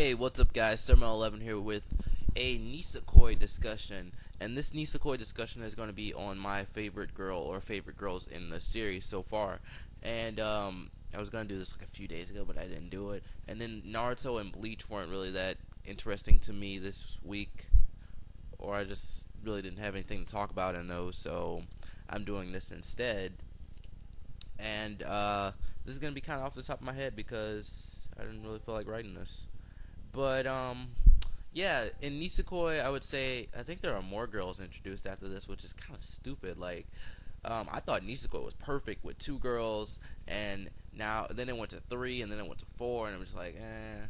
Hey, what's up, guys? Thermal11 here with a Nisekoi discussion, and this Nisekoi discussion is going to be on my favorite girl or favorite girls in the series so far. And I was going to do this like a few days ago, but I didn't do it. And then Naruto and Bleach weren't really that interesting to me this week, or I just really didn't have anything to talk about in those, so I'm doing this instead. And this is going to be kind of off the top of my head because I didn't really feel like writing this. But yeah, in Nisekoi, I would say I think there are more girls introduced after this, which is kind of stupid. Like, I thought Nisekoi was perfect with two girls, and then it went to three, and then it went to four, and I'm just like, eh.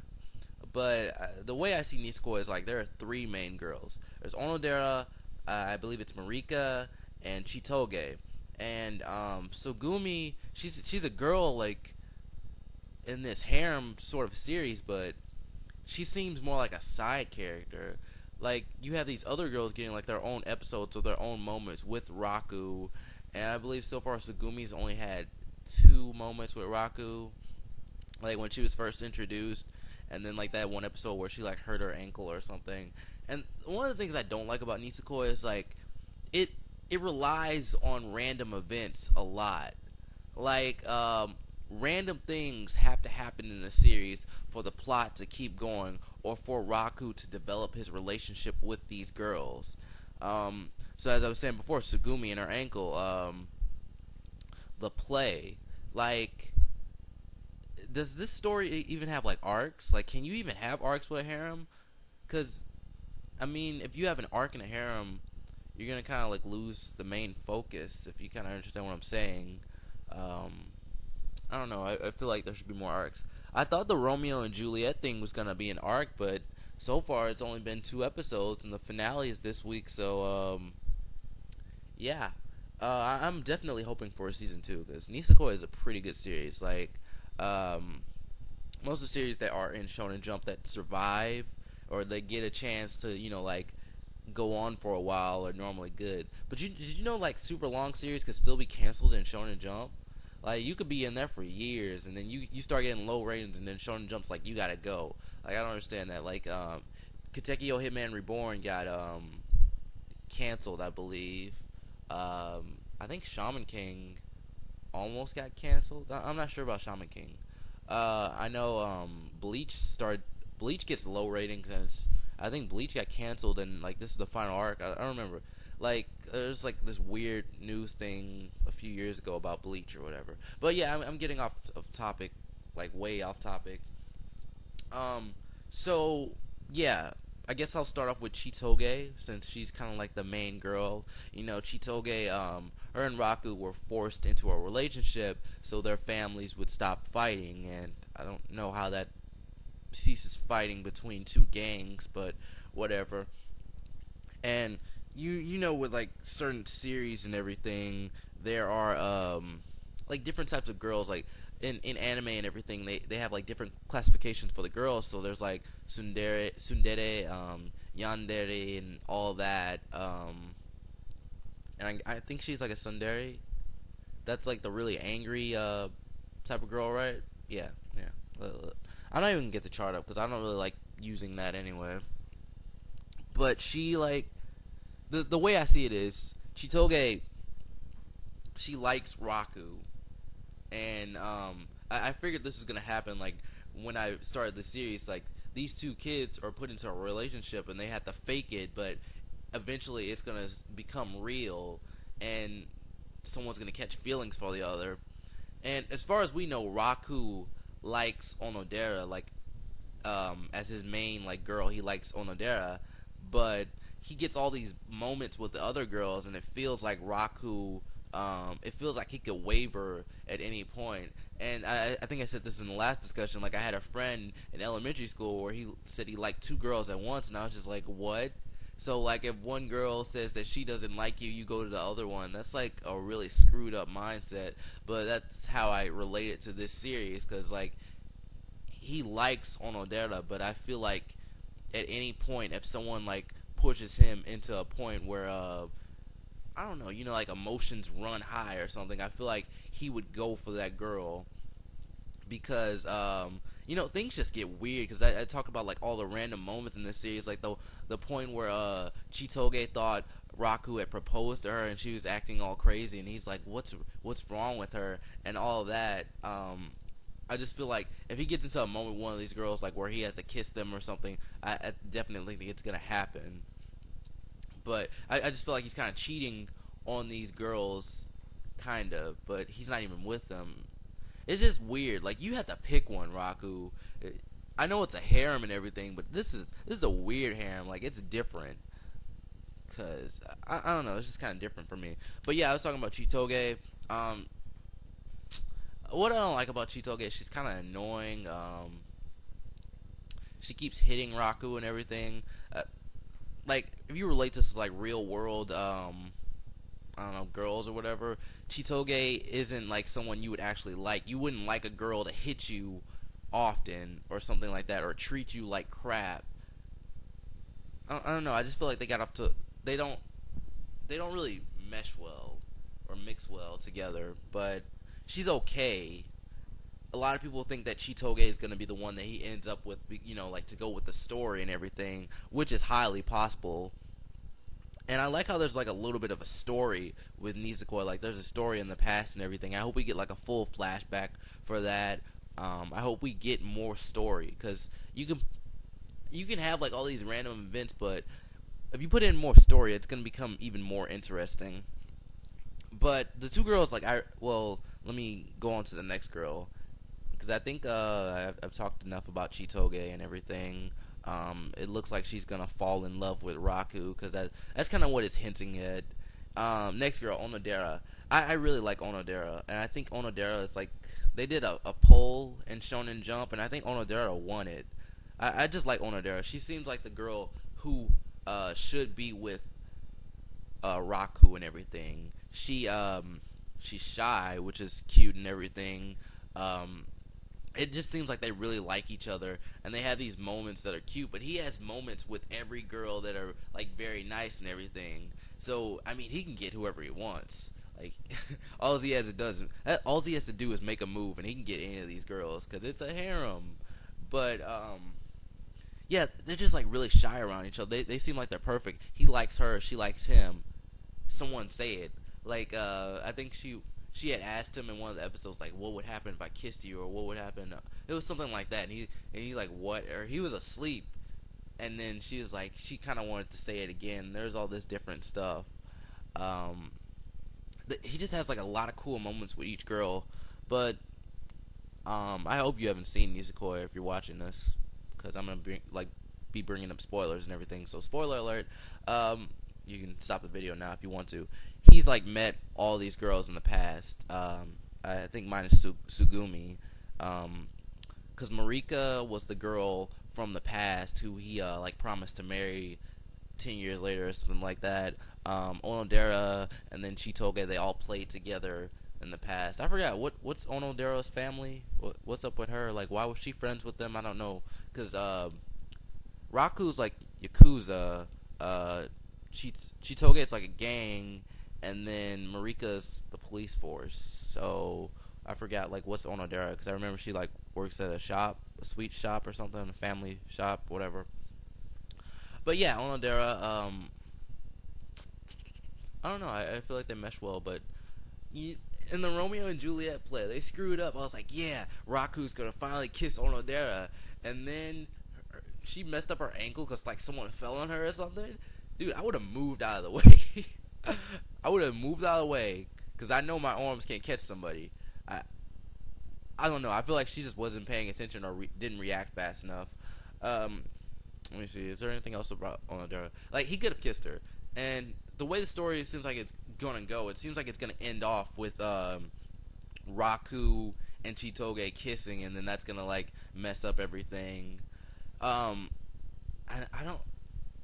But the way I see Nisekoi is like there are three main girls. There's Onodera, I believe it's Marika, and Chitoge, and Sugumi. She's a girl like in this harem sort of series, but she seems more like a side character. Like, you have these other girls getting like their own episodes or their own moments with Raku, and I believe so far Sugumi's only had two moments with Raku, like when she was first introduced, and then like that one episode where she like hurt her ankle or something. And one of the things I don't like about Nisekoi is like it it relies on random events a lot. Like random things have to happen in the series for the plot to keep going or for Raku to develop his relationship with these girls. So as I was saying before, Sugumi and her ankle, the play, like, does this story even have like arcs? Like, can you even have arcs with a harem? Because, I mean, if you have an arc in a harem, you're gonna kind of like lose the main focus. If you kind of understand what I'm saying. I don't know. I feel like there should be more arcs. I thought the Romeo and Juliet thing was gonna be an arc, but so far it's only been 2 episodes, and the finale is this week. So yeah, I'm definitely hoping for a season 2 because Nisekoi is a pretty good series. Like most of the series that are in Shonen Jump that survive or they get a chance to like go on for a while are normally good. But did you know like super long series could still be canceled in Shonen Jump? Like, you could be in there for years, and then you start getting low ratings, and then Shonen Jump's like, you gotta go. Like, I don't understand that. Like, Katekyo Hitman Reborn got, canceled, I believe. I think Shaman King almost got canceled. I'm not sure about Shaman King. I know, Bleach gets low ratings, and I think Bleach got canceled, and, like, this is the final arc. I don't remember. Like, there's like this weird news thing a few years ago about Bleach or whatever. But yeah, I'm getting off of topic, like way off topic. So yeah, I guess I'll start off with Chitoge since she's kind of like the main girl. Chitoge, her and Raku were forced into a relationship so their families would stop fighting, and I don't know how that ceases fighting between two gangs, but whatever. And you know with like certain series and everything, there are like different types of girls. Like in anime and everything, they have like different classifications for the girls. So there's like tsundere, yandere, and all that. And I think she's like a tsundere. That's like the really angry type of girl, right? Yeah. I'm not even gonna get the chart up because I don't really like using that anyway. But she like the way I see it is Chitoge, she likes Raku, and I figured this was gonna happen like when I started the series. Like, these two kids are put into a relationship and they have to fake it, but eventually it's gonna become real and someone's gonna catch feelings for the other. And as far as we know, Raku likes Onodera, like as his main like girl. He likes Onodera, but he gets all these moments with the other girls, and it feels like Raku, it feels like he could waver at any point. And I think I said this in the last discussion, like I had a friend in elementary school where he said he liked two girls at once, and I was just like, what? So like if one girl says that she doesn't like you, you go to the other one. That's like a really screwed up mindset, but that's how I relate it to this series, because like he likes Onodera, but I feel like at any point if someone like pushes him into a point where I don't know, like emotions run high or something, I feel like he would go for that girl because things just get weird because I talk about like all the random moments in this series, like the point where Chitoge thought Raku had proposed to her and she was acting all crazy, and he's like, what's wrong with her and all of that. I just feel like if he gets into a moment with one of these girls, like where he has to kiss them or something, I definitely think it's gonna happen. But I just feel like he's kind of cheating on these girls, kind of, but he's not even with them. It's just weird. Like, you have to pick one, Raku. I know it's a harem and everything, but this is a weird harem. Like, it's different. Cause I don't know, it's just kind of different for me. But yeah, I was talking about Chitoge. What I don't like about Chitoge is she's kind of annoying. She keeps hitting Raku and everything. Like, if you relate this to like real world, I don't know, girls or whatever, Chitoge isn't like someone you would actually like. You wouldn't like a girl to hit you often or something like that, or treat you like crap. I don't know. I just feel like they don't really mesh well or mix well together. But she's okay. A lot of people think that Chitoge is going to be the one that he ends up with, like to go with the story and everything, which is highly possible. And I like how there's like a little bit of a story with Nisekoi. Like, there's a story in the past and everything. I hope we get like a full flashback for that. I hope we get more story, because you can have like all these random events, but if you put in more story, it's gonna become even more interesting. But the two girls, like, let me go on to the next girl, because I think I've talked enough about Chitoge and everything. It looks like she's gonna fall in love with Raku, because that's kind of what it's hinting at. Next girl, Onodera. I really like Onodera, and I think Onodera is like, they did a poll in Shonen Jump, and I think Onodera won it. I just like Onodera. She seems like the girl who should be with Raku and everything. She's shy, which is cute and everything. It just seems like they really like each other, and they have these moments that are cute, but he has moments with every girl that are like very nice and everything. So I mean, he can get whoever he wants. Like, all he has to do is make a move, and he can get any of these girls, because it's a harem. But yeah, they're just like really shy around each other. They seem like they're perfect. He likes her, she likes him. Someone say it. Like, I think she had asked him in one of the episodes, like, what would happen if I kissed you, or what would happen? It was something like that, and he's like, what? Or he was asleep, and then she was like, she kind of wanted to say it again. There's all this different stuff. He just has like a lot of cool moments with each girl, but I hope you haven't seen Nisekoi if you're watching this, because I'm gonna be bringing up spoilers and everything. So spoiler alert. You can stop the video now if you want to. He's like met all these girls in the past. I think minus Sugumi, because Marika was the girl from the past who he like promised to marry 10 years later or something like that. Onodera and then Chitoge, they all played together in the past. I forgot what's Onodera's family. What's up with her? Like, why was she friends with them? I don't know, because Raku's like Yakuza. Chitoge is like a gang, and then Marika's the police force. So I forgot like what's Onodera, because I remember she like works at a sweet shop or something, a family shop, whatever. But yeah, Onodera, I don't know, I feel like they mesh well, but in the Romeo and Juliet play, they screwed up. I was like, yeah, Raku's gonna finally kiss Onodera, and then she messed up her ankle because like someone fell on her or something. Dude, I would have moved out of the way. I would have moved out of the way, because I know my arms can't catch somebody. I don't know. I feel like she just wasn't paying attention, or didn't react fast enough. Let me see. Is there anything else about Onodera? Like, he could have kissed her. And the way the story seems like it's going to go, it seems like it's going to end off with Raku and Chitoge kissing, and then that's going to, like, mess up everything. I don't...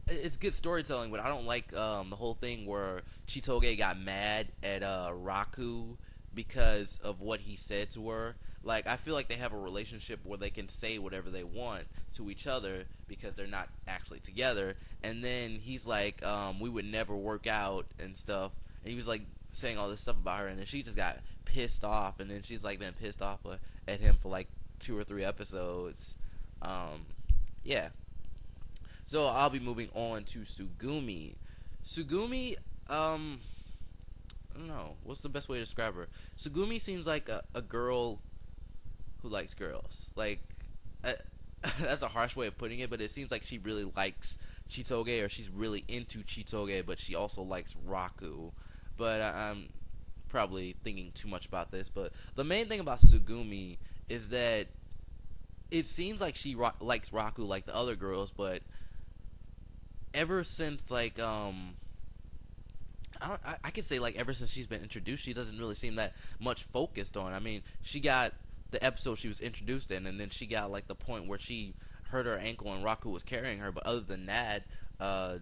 It's good storytelling, but I don't like the whole thing where Chitoge got mad at Raku because of what he said to her. Like, I feel like they have a relationship where they can say whatever they want to each other because they're not actually together. And then he's like, we would never work out and stuff. And he was like saying all this stuff about her, and then she just got pissed off. And then she's like been pissed off at him for like 2 or 3 episodes. Um, yeah. So I'll be moving on to Sugumi. Sugumi, I don't know. What's the best way to describe her? Sugumi seems like a girl who likes girls. Like, uh, that's a harsh way of putting it, but it seems like she really likes Chitoge, or she's really into Chitoge, but she also likes Raku. But I'm probably thinking too much about this. But the main thing about Sugumi is that it seems like she likes Raku like the other girls, but ever since like I could say like ever since she's been introduced, she doesn't really seem that much focused on. I mean, she got the episode she was introduced in, and then she got like the point where she hurt her ankle and Raku was carrying her. But other than that,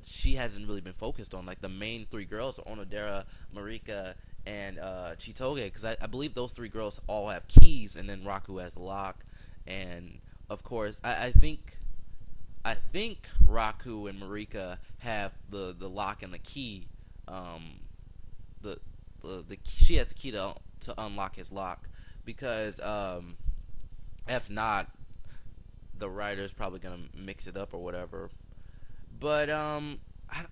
she hasn't really been focused on. Like the main three girls are Onodera, Marika, and Chitoge, because I believe those three girls all have keys, and then Raku has the lock. And of course, I think Raku and Marika have the lock and the key. The she has the key to unlock his lock, because if not, the writer's probably gonna mix it up or whatever. But I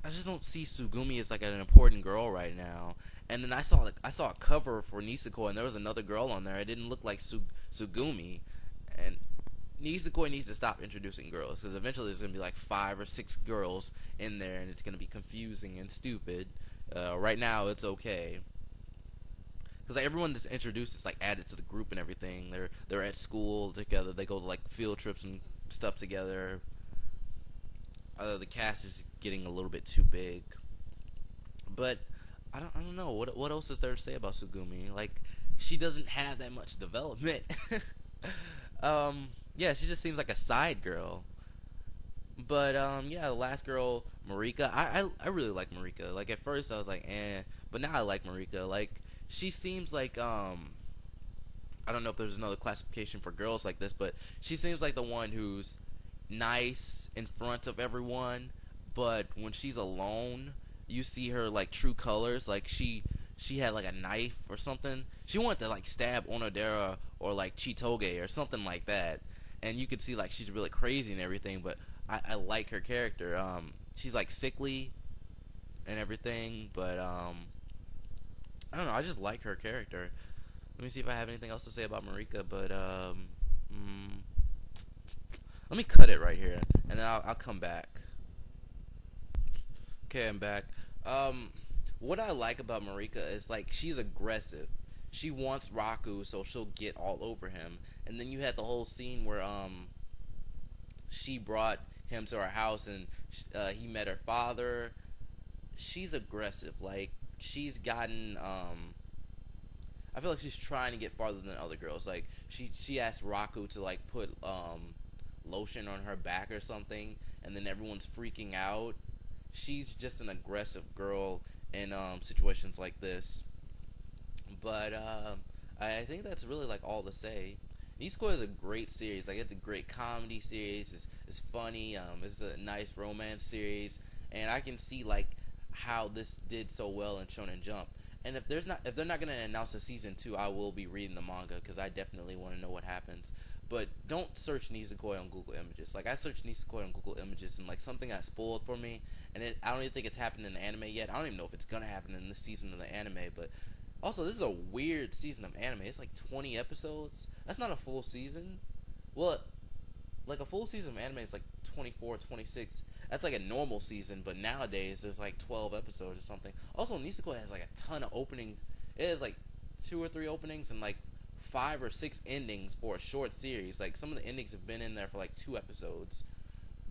just don't see Sugumi as like an important girl right now. And then I saw a cover for Nisekoi, and there was another girl on there. It didn't look like Sugumi, and Nisekoi needs to stop introducing girls, because eventually there's going to be like 5 or 6 girls in there, and it's going to be confusing and stupid. Right now, it's okay, because like, everyone that's introduced is like added to the group and everything. They're at school together. They go to like field trips and stuff together. The cast is getting a little bit too big, but I don't know what else is there to say about Sugumi. Like, she doesn't have that much development. Yeah, she just seems like a side girl. But yeah, the last girl, Marika, I really like Marika. Like, at first I was like, but now I like Marika. Like, she seems like I don't know if there's another classification for girls like this, but she seems like the one who's nice in front of everyone, but when she's alone, you see her like true colors. Like, she had like a knife or something. She wanted to like stab Onodera or like Chitoge or something like that, and you could see like she's really crazy and everything. But I like her character. She's like sickly and everything, but I don't know. I just like her character. Let me see if I have anything else to say about Marika, but let me cut it right here, and then I'll come back. Okay, I'm back. What I like about Marika is like she's aggressive. She wants Raku, so she'll get all over him. And then you had the whole scene where she brought him to her house, and he met her father. She's aggressive. Like, she's gotten I feel like she's trying to get farther than other girls. Like, she asked Raku to like put lotion on her back or something, and then everyone's freaking out. She's just an aggressive girl in situations like this. But I think that's really like all to say. Nisekoi is a great series. Like, it's a great comedy series. It's funny. It's a nice romance series, and I can see like how this did so well in Shonen Jump. And if they're not gonna announce a season 2, I will be reading the manga, because I definitely want to know what happens. But don't search Nisekoi on Google Images. Like, I searched Nisekoi on Google Images, and like something got spoiled for me, and I don't even think it's happened in the anime yet. I don't even know if it's gonna happen in this season of the anime. But also, this is a weird season of anime. It's like 20 episodes. That's not a full season. Well, like a full season of anime is like 24, 26. That's like a normal season, but nowadays there's like 12 episodes or something. Also, Nisekoi has like a ton of openings. It has like 2 or 3 openings and like 5 or 6 endings for a short series. Like, some of the endings have been in there for like 2 episodes.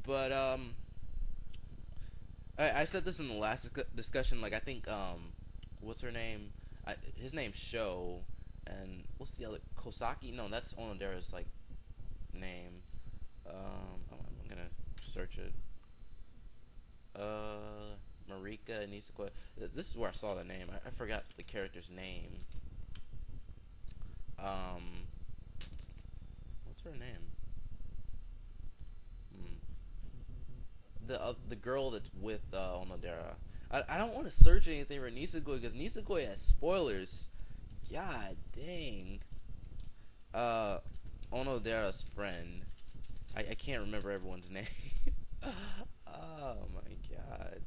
But I said this in the last discussion. Like, I think what's her name? His name's Sho, and what's the other? Kosaki? No, that's Onodera's like name. I'm gonna search it. Marika Nisekoi. This is where I saw the name. I forgot the character's name. What's her name? The girl that's with Onodera. I don't want to search anything for Nisekoi, because Nisekoi has spoilers. God dang. Onodera's friend. I can't remember everyone's name. Oh my god.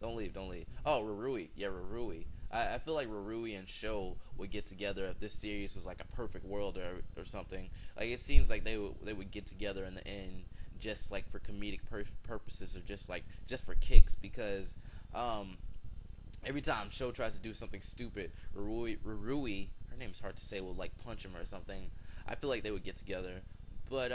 Don't leave, don't leave. Oh, Rarui. Yeah, Rarui. I feel like Rarui and Sho would get together if this series was like a perfect world or something. Like it seems like they would get together in the end just like for comedic purposes or just for kicks because um every time Sho tries to do something stupid, Rarui, her name's hard to say, will like punch him or something. I feel like they would get together. But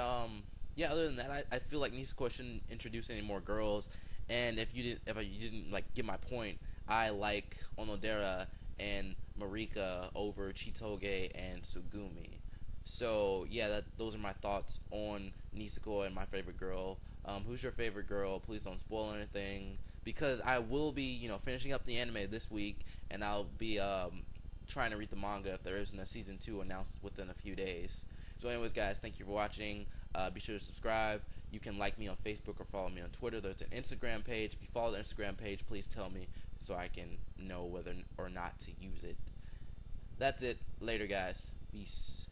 yeah. Other than that, I feel like Nisekoi shouldn't introduce any more girls. And if you didn't like get my point, I like Onodera and Marika over Chitoge and Sugumi. So yeah, those are my thoughts on Nisekoi and my favorite girl. Who's your favorite girl? Please don't spoil anything because I will be finishing up the anime this week, and I'll be trying to read the manga if there isn't a season 2 announced within a few days. So anyways, guys, thank you for watching. Be sure to subscribe. You can like me on Facebook or follow me on Twitter. There's an Instagram page. If you follow the Instagram page, please tell me so I can know whether or not to use it. That's it. Later, guys. Peace.